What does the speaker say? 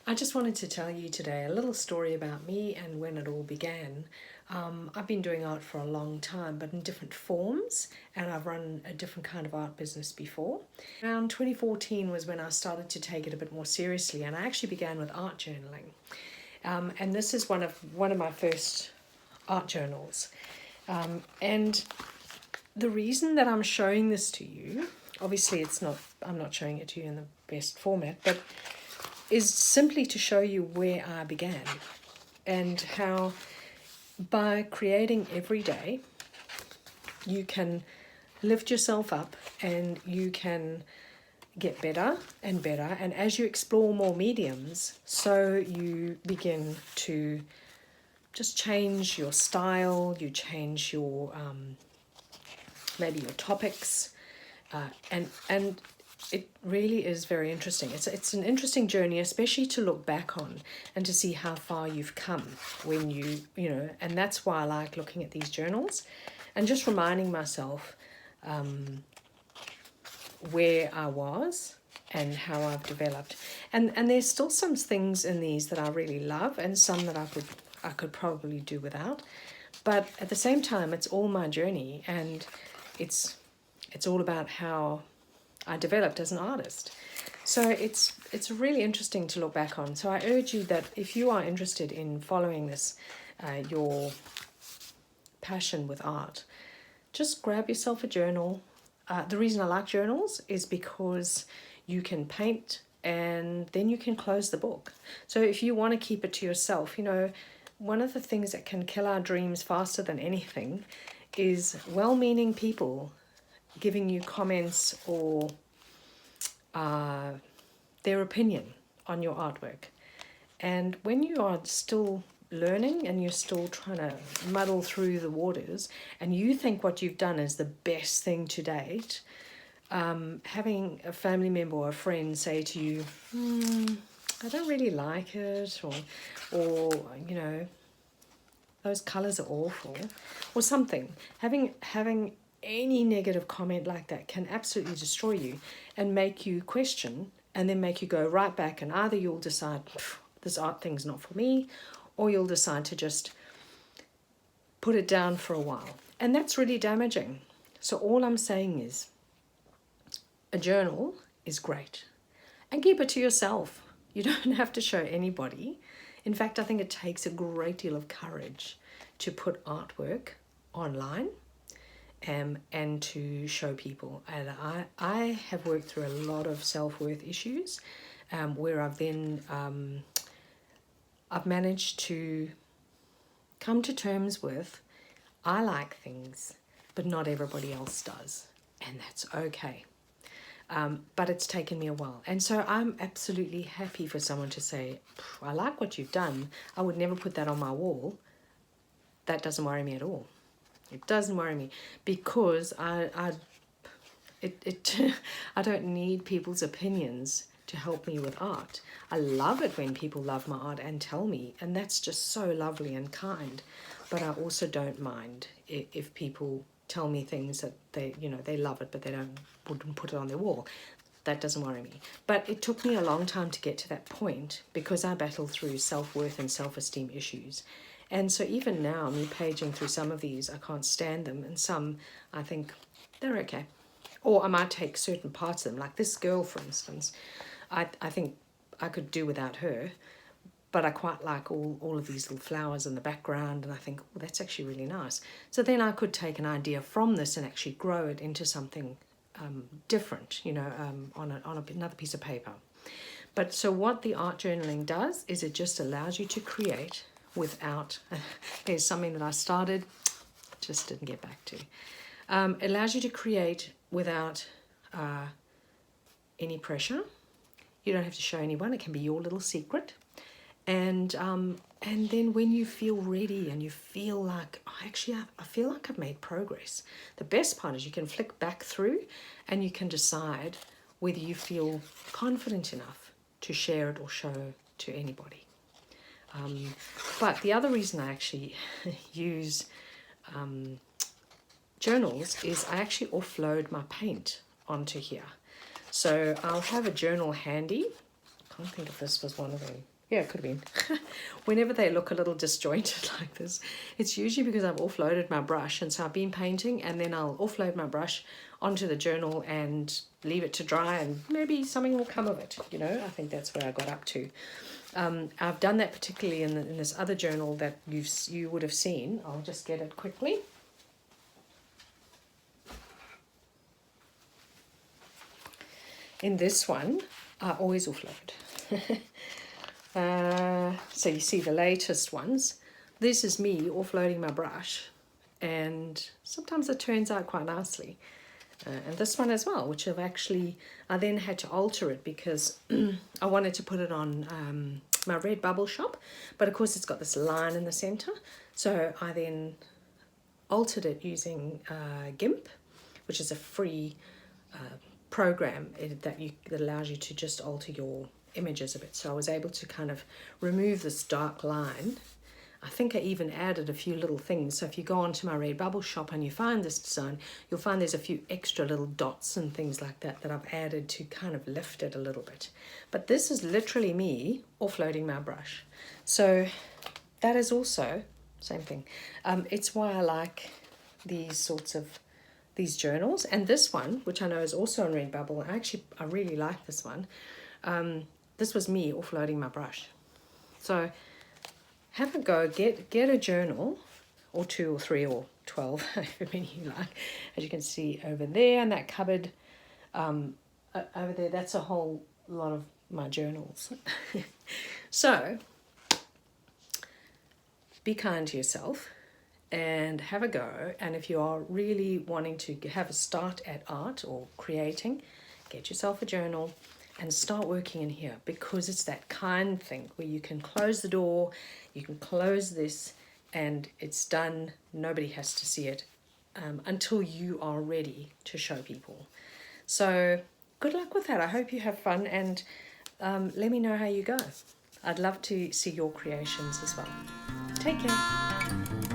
I just wanted to tell you today a little story about me and when it all began. I've been doing art for a long time, but in different forms, and I've run a different kind of art business before. Around 2014 was when I started to take it a bit more seriously, and I actually began with art journaling. And this is one of my first art journals. And the reason that I'm showing this to you, obviously I'm not showing it to you in the best format, but is simply to show you where I began and how by creating every day you can lift yourself up and you can get better and better, and as you explore more mediums, so you begin to just change your style, you change your maybe your topics, and it really is very interesting. It's an interesting journey, especially to look back on and to see how far you've come when and that's why I like looking at these journals and just reminding myself where I was and how I've developed. And there's still some things in these that I really love and some that I could probably do without. But at the same time, it's all my journey, and it's all about how I developed as an artist. So it's really interesting to look back on. So I urge you that if you are interested in following this, your passion with art, just grab yourself a journal. The reason I like journals is because you can paint and then you can close the book. So if you want to keep it to yourself, one of the things that can kill our dreams faster than anything is well-meaning people giving you comments or their opinion on your artwork. And when you are still learning and you're still trying to muddle through the waters and you think what you've done is the best thing to date, having a family member or a friend say to you, I don't really like it, or those colors are awful, or something. Having any negative comment like that can absolutely destroy you and make you question, and then make you go right back, and either you'll decide this art thing's not for me, or you'll decide to just put it down for a while, and that's really damaging. So all I'm saying is a journal is great, and keep it to yourself. You don't have to show anybody. In fact, I think it takes a great deal of courage to put artwork online and to show people. And I have worked through a lot of self-worth issues where I've managed to come to terms with, I like things, but not everybody else does. And that's okay. But it's taken me a while. And so I'm absolutely happy for someone to say, I like what you've done. I would never put that on my wall. That doesn't worry me at all. It doesn't worry me because I don't need people's opinions to help me with art. I love it when people love my art and tell me, and that's just so lovely and kind. But I also don't mind if people tell me things that they love it, but they wouldn't put it on their wall. That doesn't worry me. But it took me a long time to get to that point because I battled through self-worth and self-esteem issues. And so even now, me paging through some of these, I can't stand them. And some, I think, they're okay. Or I might take certain parts of them. Like this girl, for instance, I think I could do without her. But I quite like all of these little flowers in the background. And I think, well, that's actually really nice. So then I could take an idea from this and actually grow it into something different, on another piece of paper. But so what the art journaling does is it just allows you to create without, there's something that I started, just didn't get back to. It allows you to create without any pressure. You don't have to show anyone. It can be your little secret. And then when you feel ready and you feel like, I feel like I've made progress. The best part is you can flick back through and you can decide whether you feel confident enough to share it or show to anybody. But the other reason I actually use journals is I actually offload my paint onto here. So I'll have a journal handy. I can't think if this was one of them. Yeah, it could have been. Whenever they look a little disjointed like this, it's usually because I've offloaded my brush, and so I've been painting and then I'll offload my brush onto the journal and leave it to dry, and maybe something will come of it, you know. I think that's where I got up to. I've done that particularly in this other journal that you would have seen. I'll just get it quickly. In this one, I always offload. So you see the latest ones. This is me offloading my brush, and sometimes it turns out quite nicely. And this one as well, which I then had to alter it because I wanted to put it on my Redbubble shop, but of course it's got this line in the center. So I then altered it using GIMP, which is a free program that allows you to just alter your images a bit. So I was able to kind of remove this dark line. I think I even added a few little things. So if you go onto my Redbubble shop and you find this design, you'll find there's a few extra little dots and things like that that I've added to kind of lift it a little bit. But this is literally me offloading my brush. So that is also same thing. It's why I like these journals, and this one, which I know is also on Redbubble. I really like this one. This was me offloading my brush. So have a go, get a journal, or 2 or 3 or 12, however many you like. As you can see over there in that cupboard, over there, that's a whole lot of my journals. So be kind to yourself and have a go. And if you are really wanting to have a start at art or creating, get yourself a journal and start working in here, because it's that kind thing where you can close the door, you can close this, and it's done. Nobody has to see it until you are ready to show people. So good luck with that. I hope you have fun, and let me know how you go. I'd love to see your creations as well. Take care.